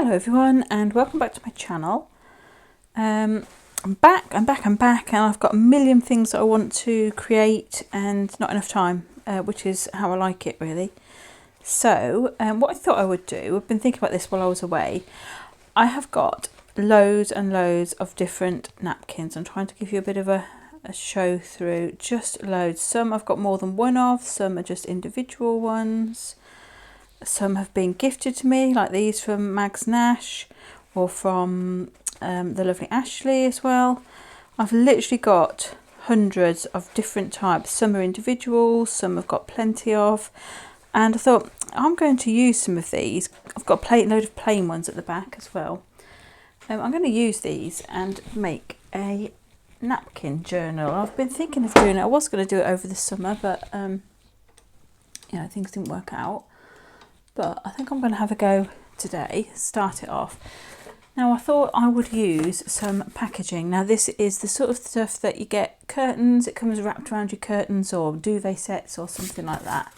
Hello everyone and welcome back to my channel. I'm back and I've got a million things that I want to create and not enough time, which is how I like it really. So what I thought I would do, I've been thinking about this while I was away. I have got loads and loads of different napkins. I'm trying to give you a bit of a show through, just loads. Some I've got more than one of, some are just individual ones. Some have been gifted to me, like these from Mags Nash or from the lovely Ashley as well. I've literally got hundreds of different types. Some are individuals, some I've got plenty of. And I thought I'm going to use some of these. I've got a load of plain ones at the back as well. I'm going to use these and make a napkin journal. I've been thinking of doing it. I was going to do it over the summer, but things didn't work out. But I think I'm going to have a go today, start it off. Now I thought I would use some packaging. Now this is the sort of stuff that you get curtains, it comes wrapped around your curtains or duvet sets or something like that.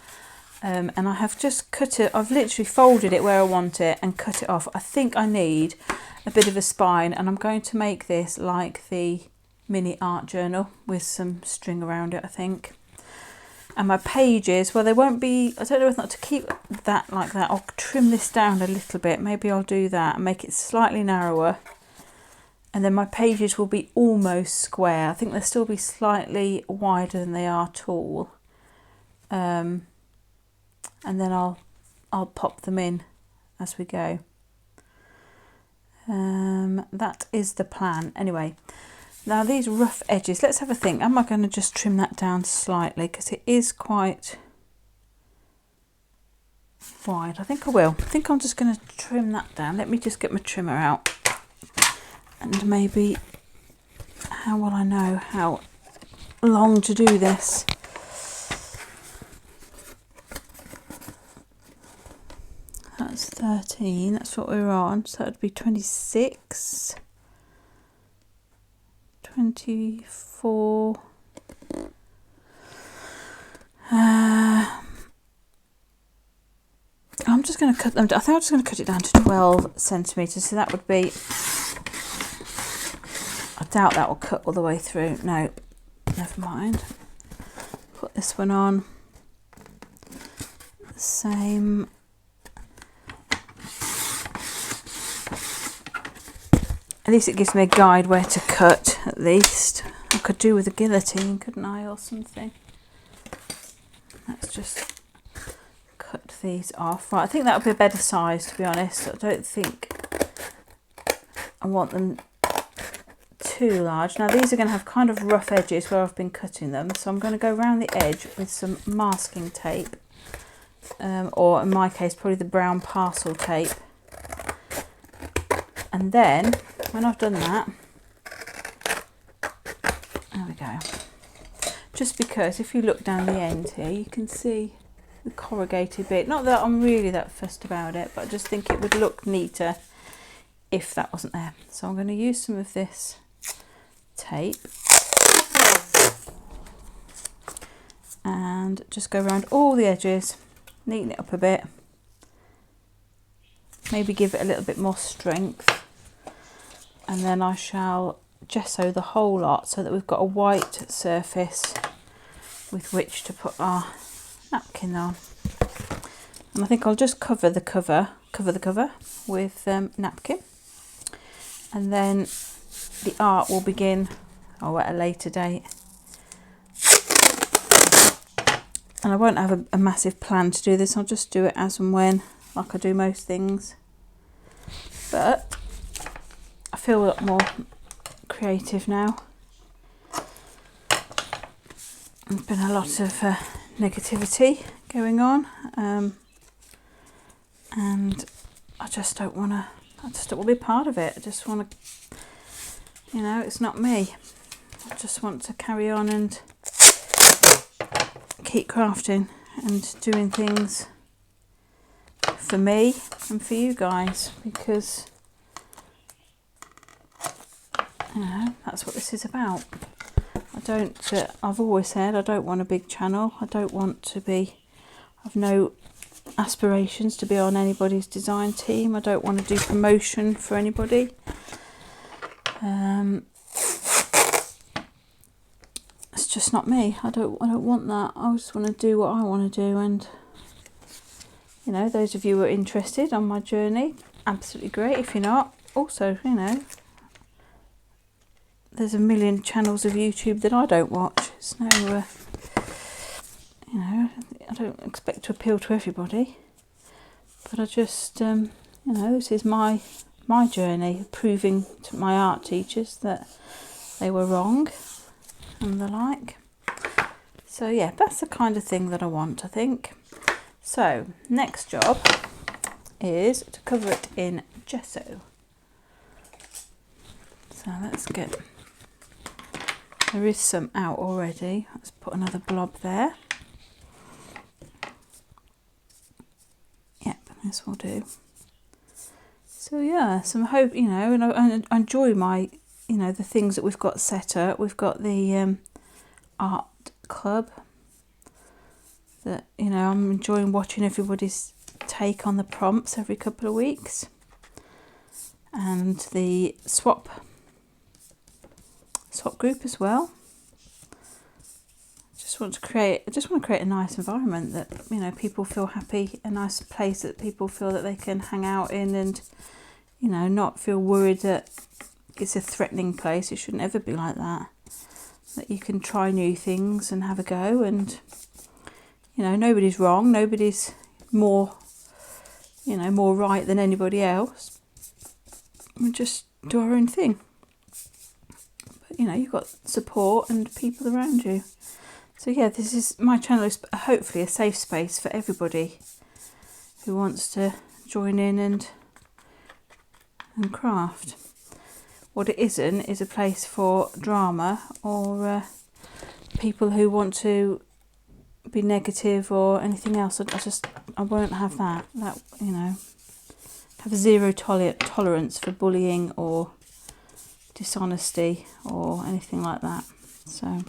And I have just cut it, I've literally folded it where I want it and cut it off. I think I need a bit of a spine and I'm going to make this like the mini art journal with some string around it, I think. And my pages, well, they won't be, I don't know if not to keep that like that. I'll trim this down a little bit. Maybe I'll do that and make it slightly narrower. And then my pages will be almost square. I think they'll still be slightly wider than they are tall. And then I'll pop them in as we go. That is the plan. Anyway. Now these rough edges, let's have a think. Am I going to just trim that down slightly because it is quite wide? I think I will. I think I'm just going to trim that down. Let me just get my trimmer out. And maybe, how will I know how long to do this? That's 13, that's what we're on. So that would be 26. 24. I'm just going to cut them. I think I'm just going to cut it down to 12 centimeters. So that would be. I doubt that will cut all the way through. No, never mind. Put this one on. The same. At least it gives me a guide where to cut, at least. I could do with a guillotine, couldn't I, or something. Let's just cut these off. Right, I think that would be a better size, to be honest. I don't think I want them too large. Now, these are going to have kind of rough edges where I've been cutting them. So I'm going to go around the edge with some masking tape. Or, in my case, probably the brown parcel tape. And then, when I've done that, there we go. Just because if you look down the end here, you can see the corrugated bit. Not that I'm really that fussed about it, but I just think it would look neater if that wasn't there. So I'm going to use some of this tape and just go around all the edges, neaten it up a bit. Maybe give it a little bit more strength. And then I shall gesso the whole lot so that we've got a white surface with which to put our napkin on. And I think I'll just cover the cover with napkin. And then the art will begin at a later date. And I won't have a massive plan to do this. I'll just do it as and when, like I do most things. But I feel a lot more creative now. There's been a lot of negativity going on, and I just don't want to be part of it. I just want to, it's not me. I just want to carry on and keep crafting and doing things for me and for you guys, because that's what this is about. I've always said I don't want a big channel. I don't want to be, I've no aspirations to be on anybody's design team. I don't want to do promotion for anybody. It's just not me. I don't want that. I just want to do what I want to do, and you know, those of you who are interested on my journey, absolutely great. If you're not, also, you know, there's a million channels of YouTube that I don't watch. It's no, you know, I don't expect to appeal to everybody, but I just, you know, this is my journey, proving to my art teachers that they were wrong and the like. So yeah, that's the kind of thing that I want, I think. So next job is to cover it in gesso. So let's get, there is some out already. Let's put another blob there. Yep, this will do. So yeah, some hope, you know, and I enjoy my, you know, the things that we've got set up. We've got the art club that, you know, I'm enjoying watching everybody's take on the prompts every couple of weeks, and the swap group as well. I just want to create a nice environment that, you know, people feel happy, a nice place that people feel that they can hang out in, and, you know, not feel worried that it's a threatening place. It shouldn't ever be like that. That you can try new things and have a go, and, you know, nobody's wrong, nobody's more, you know, more right than anybody else. We just do our own thing. But, you know, you've got support and people around you. So yeah, this is, my channel is hopefully a safe space for everybody who wants to join in and craft. What it isn't is a place for drama or people who want to be negative or anything else. I won't have that. That, you know, have zero tolerance for bullying or dishonesty or anything like that. So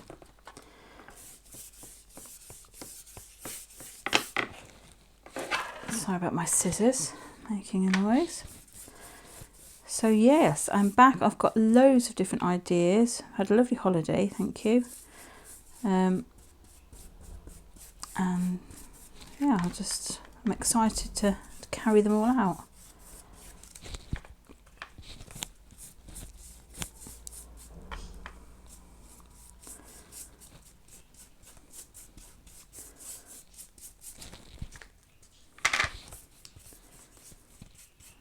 sorry about my scissors making a noise. So yes, I'm back. I've got loads of different ideas. Had a lovely holiday, thank you. And yeah, I'm excited to carry them all out.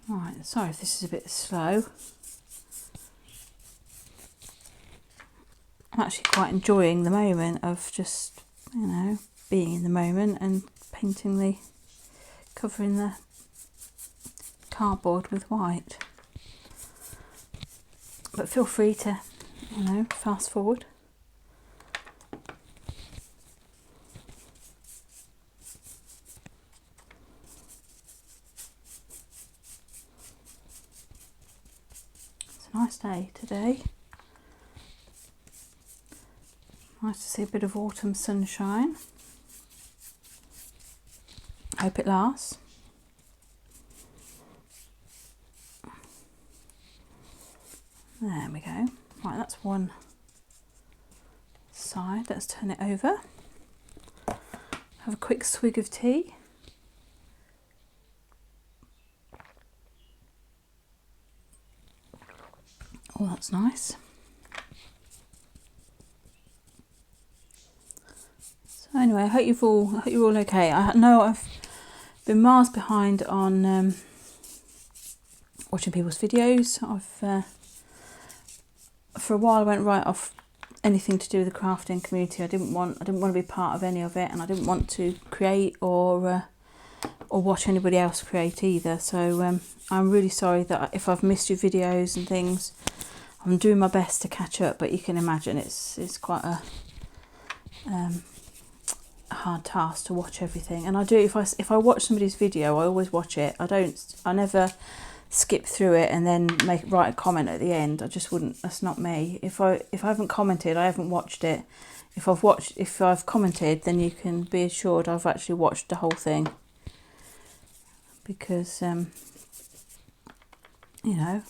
Right, sorry if this is a bit slow. I'm actually quite enjoying the moment of just, you know, being in the moment and painting covering the cardboard with white. But feel free to, you know, fast forward. It's a nice day today. Nice to see a bit of autumn sunshine. Hope it lasts. There we go. Right, that's one side. Let's turn it over. Have a quick swig of tea. Oh, that's nice. So anyway, I hope you're all okay. I know I've been miles behind on watching people's videos. I've for a while I went right off anything to do with the crafting community. I didn't want to be part of any of it, and I didn't want to create or watch anybody else create either. So I'm really sorry that if I've missed your videos and things. I'm doing my best to catch up, but you can imagine it's quite a hard task to watch everything. And I do, if I watch somebody's video, I always watch it. I never skip through it and then write a comment at the end. I just wouldn't. That's not me. If I haven't commented, I haven't watched it. If I've commented, then you can be assured I've actually watched the whole thing. because you know,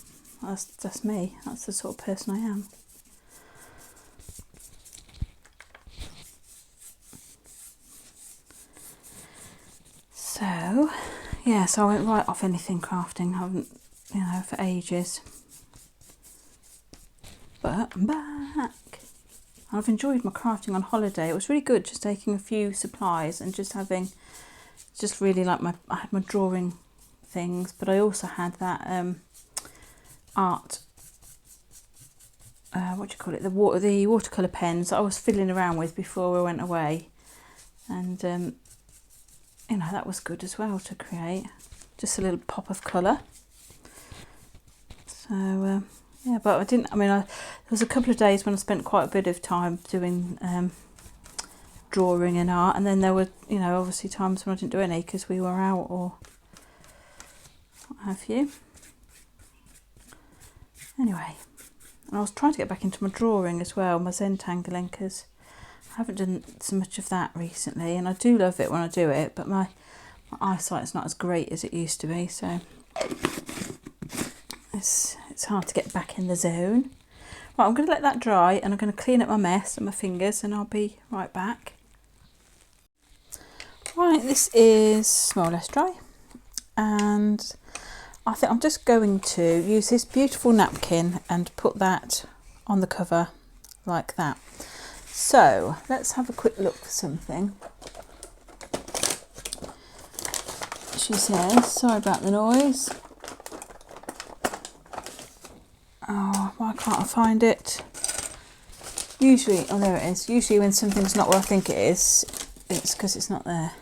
that's me. That's the sort of person I am. So yeah, so I went right off anything crafting. I haven't, you know, for ages. But I'm back. I've enjoyed my crafting on holiday. It was really good just taking a few supplies and just having, just really like I had my drawing things, but I also had that art, what do you call it, the watercolour pens that I was fiddling around with before we went away. And you know, that was good as well to create. Just a little pop of colour. So yeah, but there was a couple of days when I spent quite a bit of time doing drawing and art, and then there were, you know, obviously times when I didn't do any because we were out or what have you. Anyway, and I was trying to get back into my drawing as well, my Zentangling, because I haven't done so much of that recently, and I do love it when I do it, but my eyesight's not as great as it used to be, so it's hard to get back in the zone. Right, I'm going to let that dry and I'm going to clean up my mess and my fingers, and I'll be right back. Right, this is more or less dry, and I think I'm just going to use this beautiful napkin and put that on the cover like that. So let's have a quick look for something. She says, sorry about the noise. Oh, why can't I find it? Usually, oh there it is. Usually when something's not what I think it is, it's because it's not there.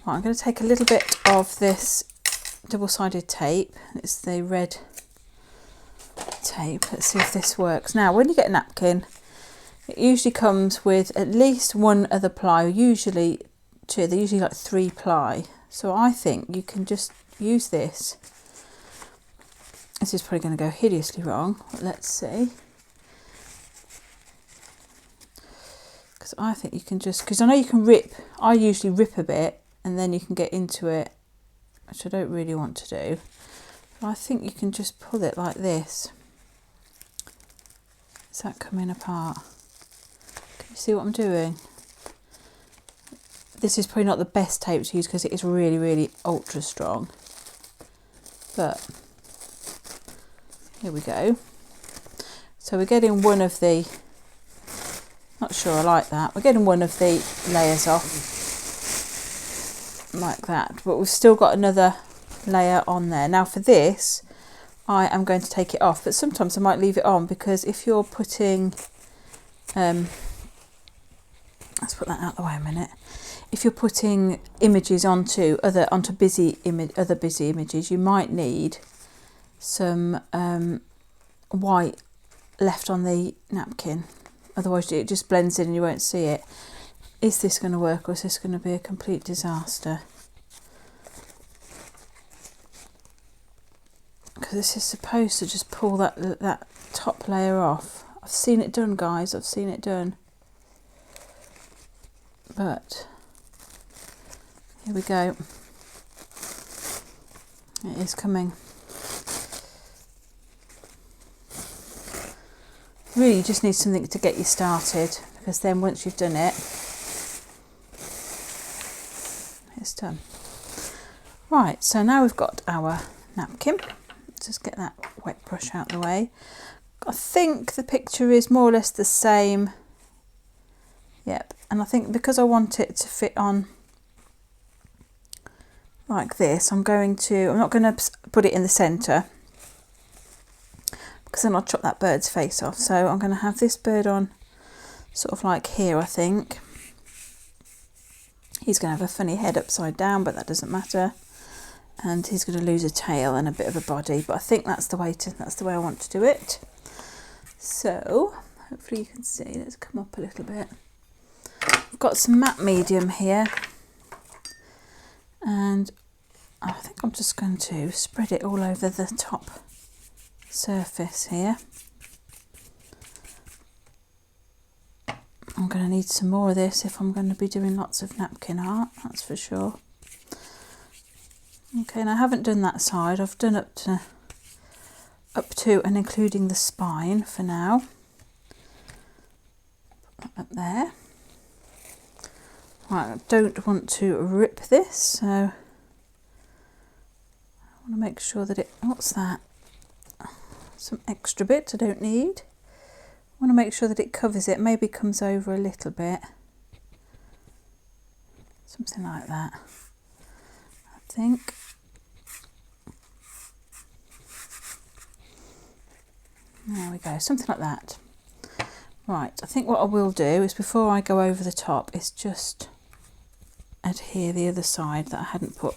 Right, I'm going to take a little bit of this double-sided tape. It's the red tape. Let's see if this works. Now, when you get a napkin, it usually comes with at least one other ply, usually two. They're usually like 3 ply. So I think you can just use this. This is probably going to go hideously wrong, but let's see. Because I think you can just, because I know you can rip, I usually rip a bit and then you can get into it, which I don't really want to do. But I think you can just pull it like this. Is that coming apart? Can you see what I'm doing? This is probably not the best tape to use because it is really, really ultra strong. But here we go. So we're getting one of the, not sure I like that, we're getting one of the layers off like that, but we've still got another layer on there. Now for this I am going to take it off, but sometimes I might leave it on because if you're putting let's put that out the way a minute. If you're putting images onto other busy images, you might need some white left on the napkin, otherwise it just blends in and you won't see it. Is this going to work, or is this going to be a complete disaster? Because this is supposed to just pull that top layer off. I've seen it done, guys, I've seen it done. But here we go. It is coming. Really, you just need something to get you started, because then once you've done it, it's done. Right, so now we've got our napkin. Let's just get that wet brush out of the way. I think the picture is more or less the same. Yep, and I think because I want it to fit on like this, I'm not going to put it in the centre, because then I'll chop that bird's face off. So I'm going to have this bird on sort of like here, I think. He's going to have a funny head upside down, but that doesn't matter. And he's going to lose a tail and a bit of a body, but I think that's the way I want to do it. So hopefully you can see. Let's come up a little bit. I've got some matte medium here, and I think I'm just going to spread it all over the top surface here. I'm going to need some more of this if I'm going to be doing lots of napkin art, that's for sure. Okay, and I haven't done that side. I've done up to and including the spine for now. Put that up there. Right, I don't want to rip this, so I want to make sure that it, what's that? Some extra bits I don't need. I want to make sure that it covers it, maybe comes over a little bit. Something like that, I think. There we go, something like that. Right, I think what I will do is before I go over the top is just adhere the other side that I hadn't put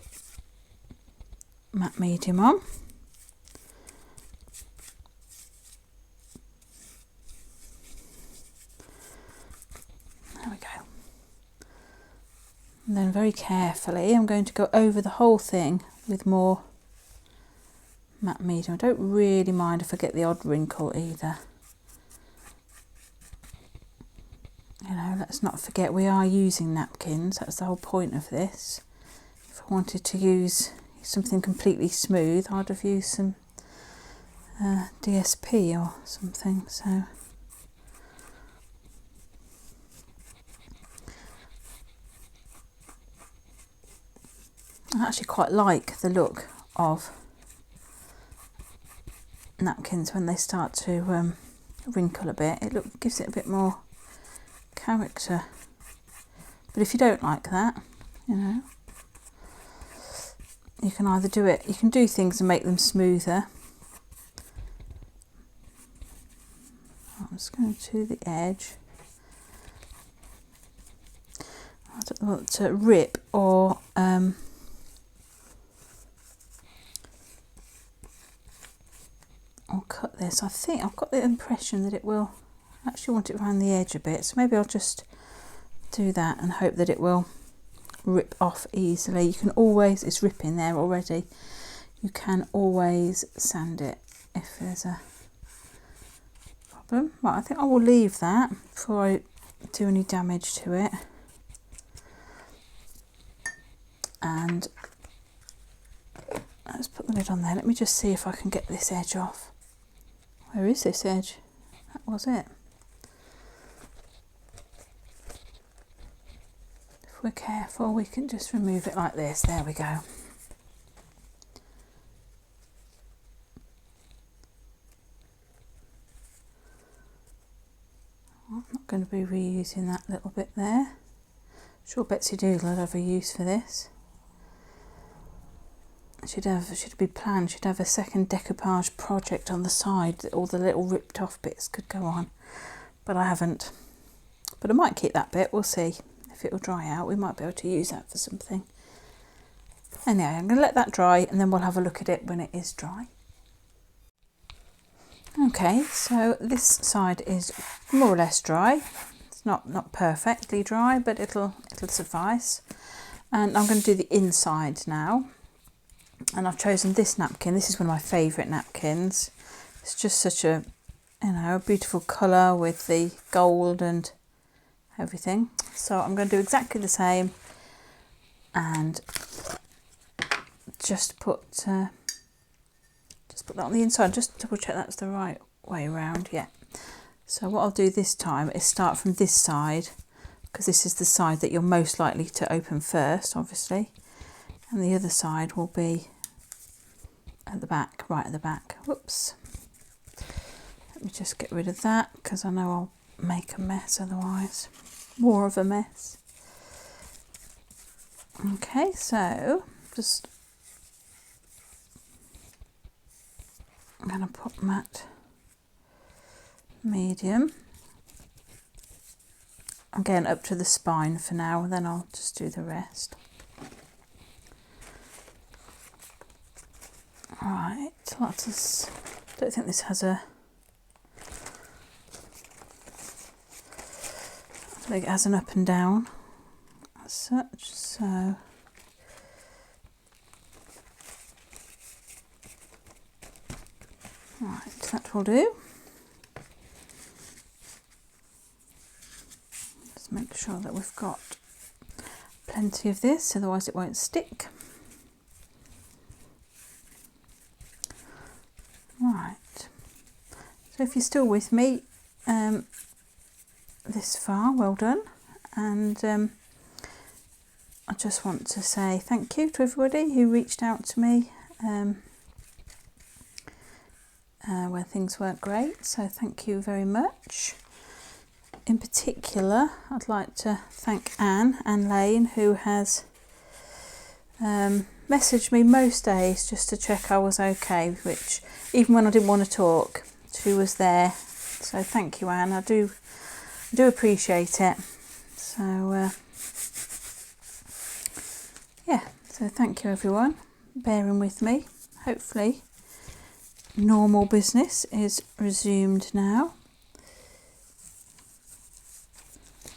matte medium on. There we go. And then very carefully I'm going to go over the whole thing with more matte medium. I don't really mind if I get the odd wrinkle either. You know, let's not forget we are using napkins, that's the whole point of this. If I wanted to use something completely smooth, I'd have used some DSP or something, so. I actually quite like the look of napkins when they start to wrinkle a bit. It gives it a bit more character. But if you don't like that, you know, you can either do it, you can do things and make them smoother. I'm just going to the edge. I don't want to rip or cut this. I think I've got the impression that it will, I actually want it around the edge a bit, so maybe I'll just do that and hope that it will rip off easily. You can always, it's ripping there already, you can always sand it if there's a problem. Right, I think I will leave that before I do any damage to it. And let's put the lid on there. Let me just see if I can get this edge off. Where is this edge? That was it. If we're careful, we can just remove it like this. There we go. I'm not going to be reusing that little bit there. I'm sure Betsy Doodle would have a use for this. Should be planned, she'd have a second decoupage project on the side that all the little ripped off bits could go on, but I haven't. But I might keep that bit, we'll see if it will dry out. We might be able to use that for something. Anyway, I'm going to let that dry and then we'll have a look at it when it is dry. Okay, so this side is more or less dry. It's not perfectly dry, but it'll suffice. And I'm going to do the inside now. And I've chosen this napkin. This is one of my favourite napkins. It's just such a, you know, a beautiful colour with the gold and everything. So I'm going to do exactly the same and just put that on the inside. Just double check that's the right way around. Yeah. So what I'll do this time is start from this side, because this is the side that you're most likely to open first, obviously. And the other side will be at the back, right at the back. Whoops. Let me just get rid of that because I know I'll make a mess otherwise. More of a mess. Okay, so just I'm going to put matte medium. Again, up to the spine for now, then I'll just do the rest. Right, let's, I don't think this has a, I don't think it has an up and down as such, so right, that will do. Just make sure that we've got plenty of this, otherwise it won't stick. Right, so if you're still with me this far, well done. And I just want to say thank you to everybody who reached out to me when things weren't great, so thank you very much. In particular, I'd like to thank Anne Lane, who has messaged me most days just to check I was okay, which even when I didn't want to talk, she was there. So thank you, Anne. I do appreciate it. So yeah, so thank you everyone bearing with me. Hopefully normal business is resumed now.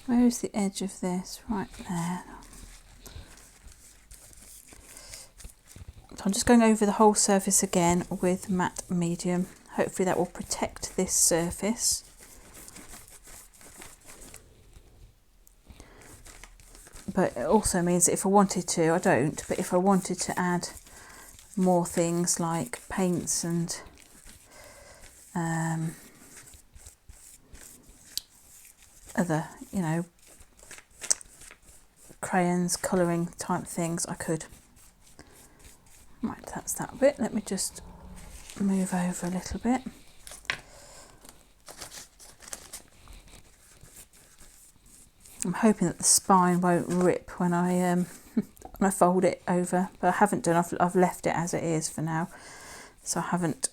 Where is the edge of this? Right there. So I'm just going over the whole surface again with matte medium. Hopefully that will protect this surface. But it also means that if I wanted to, I don't, but if I wanted to add more things like paints and other, you know, crayons, colouring type things, I could. Right, that's that bit. Let me just move over a little bit. I'm hoping that the spine won't rip when I fold it over, but I haven't done. I've left it as it is for now, so I haven't.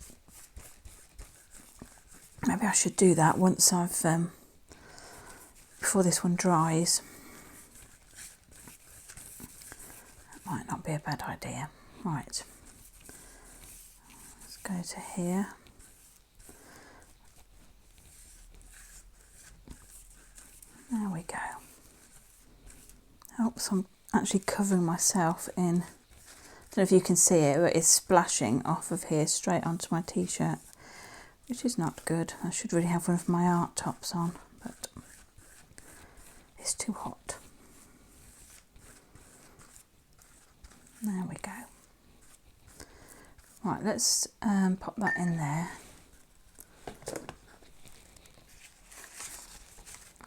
Maybe I should do that once I've before this one dries. That might not be a bad idea. Right, let's go to here. There we go. Oops, I'm actually covering myself in, I don't know if you can see it, but it's splashing off of here straight onto my t-shirt, which is not good. I should really have one of my art tops on, but it's too hot. There we go. Right, let's pop that in there.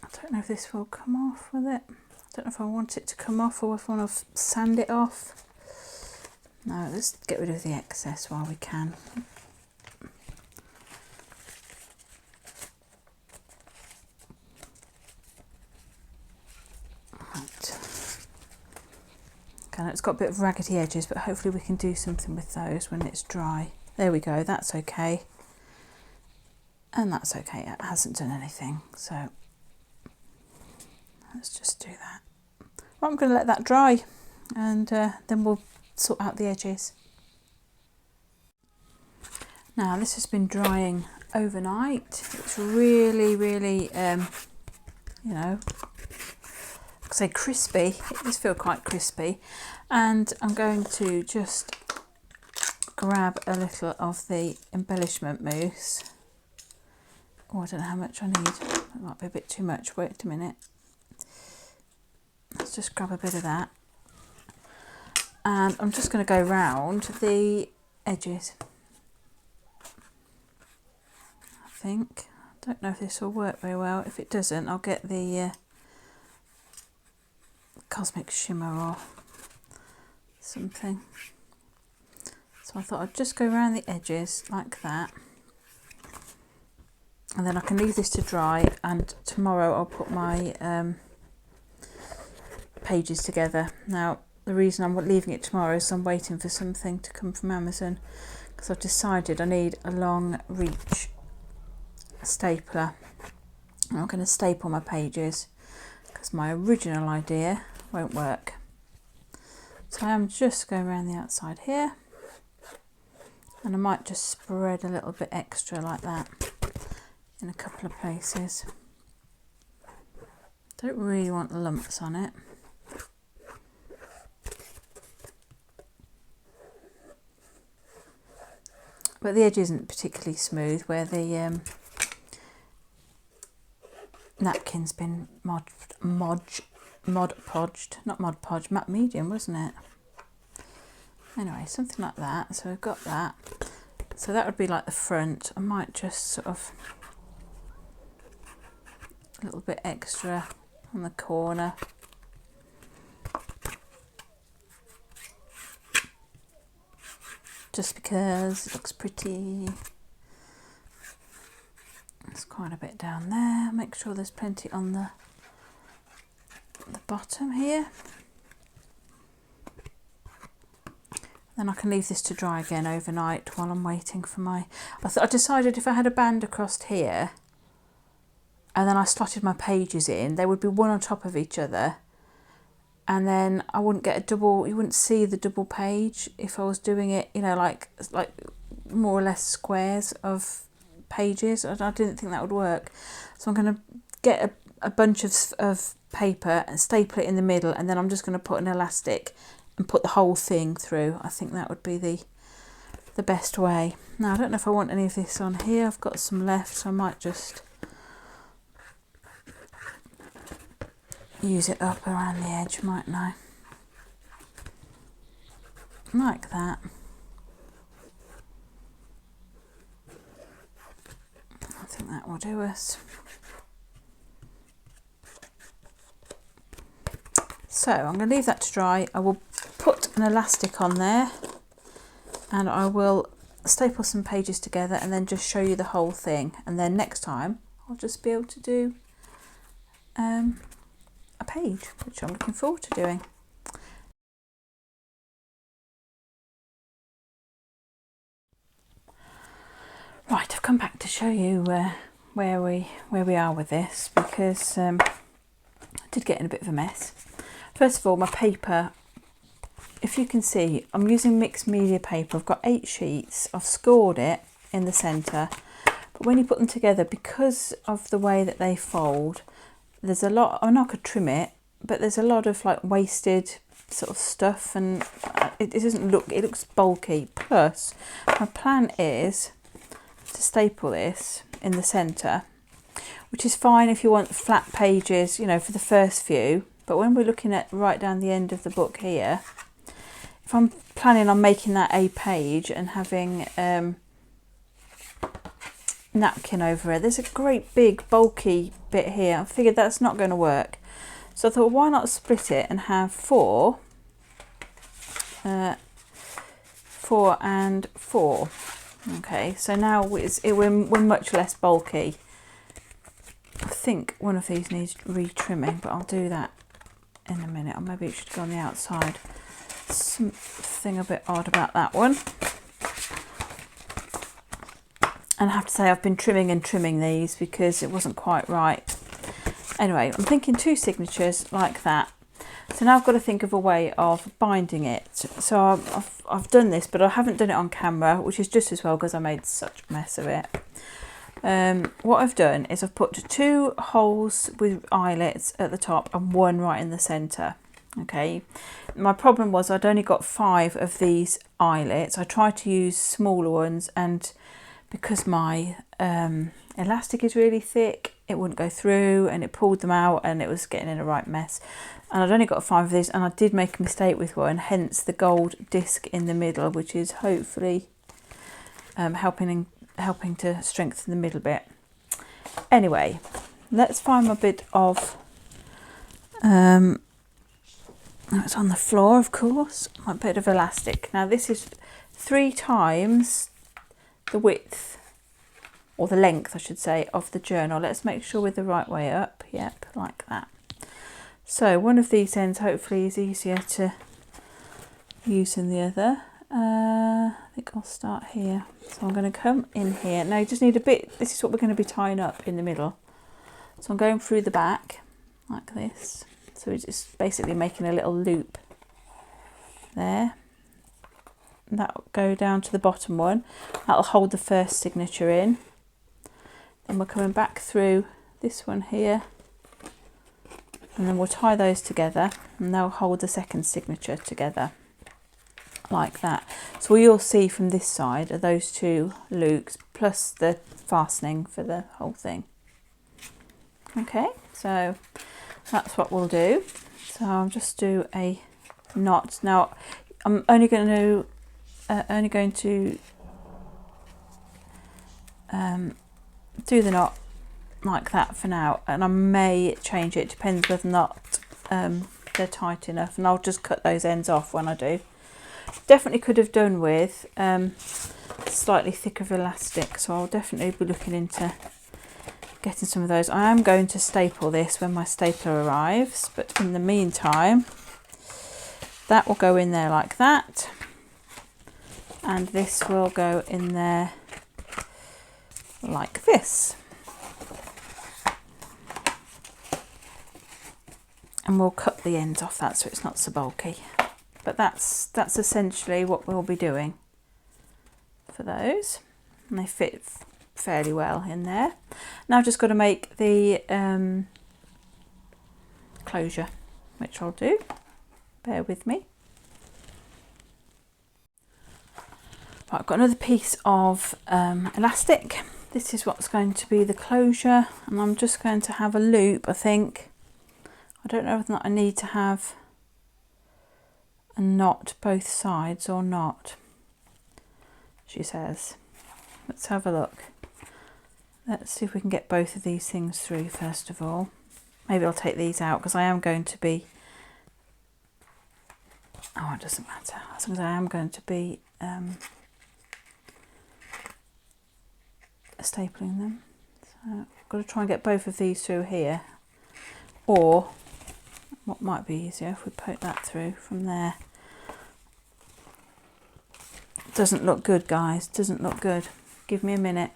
I don't know if this will come off with it. I don't know if I want it to come off or if I want to sand it off. No, let's get rid of the excess while we can. Right. Okay, it's got a bit of raggedy edges, but hopefully we can do something with those when it's dry. There we go, that's okay. And that's okay, it hasn't done anything, so let's just do that. Well, I'm going to let that dry and then we'll sort out the edges. Now this has been drying overnight. It's really, really, you know, I'd say crispy. It does feel quite crispy. And I'm going to just grab a little of the embellishment mousse. Oh, I don't know how much I need. It might be a bit too much. Wait a minute. Let's just grab a bit of that. And I'm just going to go round the edges. I think. I don't know if this will work very well. If it doesn't, I'll get the Cosmic Shimmer or something. So I thought I'd just go around the edges like that. And then I can leave this to dry, and tomorrow I'll put my pages together. Now the reason I'm leaving it tomorrow is I'm waiting for something to come from Amazon, because I've decided I need a long reach stapler. And I'm going to staple my pages because my original idea won't work. So I'm just going around the outside here, and I might just spread a little bit extra like that in a couple of places. Don't really want lumps on it. But the edge isn't particularly smooth where the napkin's been Mod Podged, not Mod Podged, matte medium, wasn't it? Anyway, something like that. So we've got that. So that would be like the front. I might just sort of a little bit extra on the corner. Just because it looks pretty. There's quite a bit down there. Make sure there's plenty on the bottom here. Then I can leave this to dry again overnight while I'm waiting for my... I decided if I had a band across here and then I slotted my pages in, they would be one on top of each other, and then I wouldn't get a double, you wouldn't see the double page if I was doing it, you know, like more or less squares of pages. I didn't think that would work. So I'm going to get a bunch of paper and staple it in the middle, and then I'm just going to put an elastic and put the whole thing through. I think that would be the best way. Now I don't know if I want any of this on here. I've got some left, so I might just use it up around the edge, mightn't I? Like that. I think that will do us. So I'm going to leave that to dry. I will put an elastic on there and I will staple some pages together and then just show you the whole thing. And then next time I'll just be able to do a page, which I'm looking forward to doing. Right, I've come back to show you where we are with this, because I did get in a bit of a mess. First of all, my paper, if you can see, I'm using mixed media paper. I've got 8 sheets. I've scored it in the centre, but when you put them together, because of the way that they fold, there's a lot, I mean, I could trim it, but there's a lot of like wasted sort of stuff, and it doesn't look, it looks bulky. Plus, my plan is to staple this in the centre, which is fine if you want flat pages, you know, for the first few. But when we're looking at right down the end of the book here, if I'm planning on making that a page and having napkin over it, there's a great big bulky bit here. I figured that's not going to work. So I thought, why not split it and have 4 and 4. Okay, so now we're much less bulky. I think one of these needs re-trimming, but I'll do that in a minute, or maybe it should go on the outside. Something a bit odd about that one. And I have to say I've been trimming these because it wasn't quite right. Anyway, I'm thinking 2 signatures like that. So now I've got to think of a way of binding it. So I've done this, but I haven't done it on camera, which is just as well because I made such a mess of it. What I've done is I've put 2 holes with eyelets at the top and 1 right in the centre. Okay, my problem was I'd only got 5 of these eyelets. I tried to use smaller ones, and because my elastic is really thick, it wouldn't go through, and it pulled them out, and it was getting in a right mess. And I'd only got 5 of these, and I did make a mistake with one, hence the gold disc in the middle, which is hopefully helping to strengthen the middle bit. Anyway, let's find my bit of it's on the floor, of course, my bit of elastic. Now this is 3 times the width, or the length I should say, of the journal. Let's make sure we're the right way up. Yep, like that. So one of these ends hopefully is easier to use than the other. I think I'll start here. So I'm going to come in here. Now you just need a bit, this is what we're going to be tying up in the middle. So I'm going through the back like this. So we're just basically making a little loop there. And that'll go down to the bottom one. That'll hold the first signature in. Then we're coming back through this one here. And then we'll tie those together and they'll hold the second signature together. Like that. So what you'll see from this side are those 2 loops plus the fastening for the whole thing. Okay, so that's what we'll do. So I'll just do a knot. Now I'm only going to do the knot like that for now, and I may change it, depends whether or not they're tight enough, and I'll just cut those ends off when I do. Definitely could have done with slightly thicker elastic, so I'll definitely be looking into getting some of those. I am going to staple this when my stapler arrives, but in the meantime that will go in there like that, and this will go in there like this, and we'll cut the ends off that so it's not so bulky. But that's essentially what we'll be doing for those, and they fit fairly well in there. Now I've just got to make the closure, which I'll do. Bear with me. Right, I've got another piece of elastic. This is what's going to be the closure, and I'm just going to have a loop, I think. I don't know whether or not I need to have a knot both sides or not, she says. Let's have a look. Let's see if we can get both of these things through first of all. Maybe I'll take these out because I am going to be, oh, it doesn't matter, as long as I am going to be stapling them. So I've got to try and get both of these through here, or what might be easier if we poke that through from there. Doesn't look good, guys, doesn't look good. Give me a minute.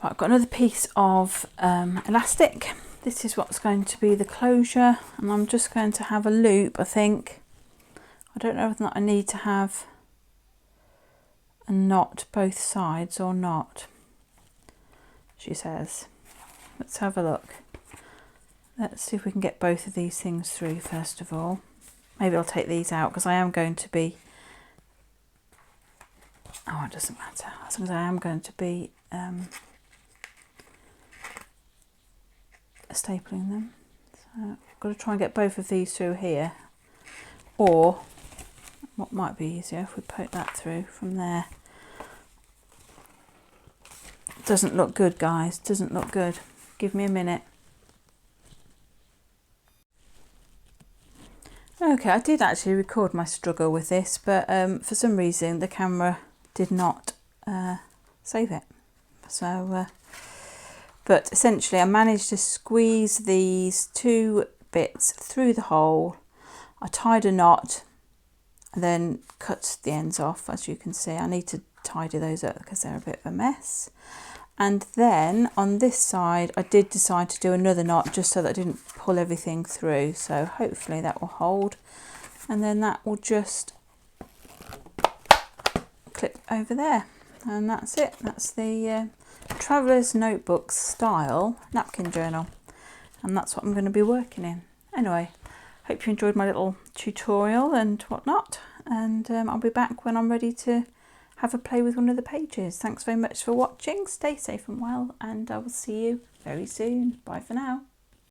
Right, I've got another piece of elastic. This is what's going to be the closure, and I'm just going to have a loop, I think. I don't know whether or not I need to have a knot both sides or not, she says. Let's have a look. Let's see if we can get both of these things through first of all. Maybe I'll take these out because I am going to be, oh, it doesn't matter, as long as I am going to be stapling them. So I've got to try and get both of these through here, or what might be easier if we poke that through from there. Doesn't look good, guys, doesn't look good. Give me a minute. Okay, I did actually record my struggle with this, but for some reason the camera did not save it. So, but essentially I managed to squeeze these two bits through the hole. I tied a knot, then cut the ends off. As you can see, I need to tidy those up because they're a bit of a mess. And then on this side I did decide to do another knot just so that I didn't pull everything through, so hopefully that will hold, and then that will just clip over there, and that's it. That's the Traveller's Notebook style napkin journal, and that's what I'm going to be working in. Anyway, hope you enjoyed my little tutorial and whatnot, and I'll be back when I'm ready to have a play with one of the pages. Thanks very much for watching. Stay safe and well, and I will see you very soon. Bye for now.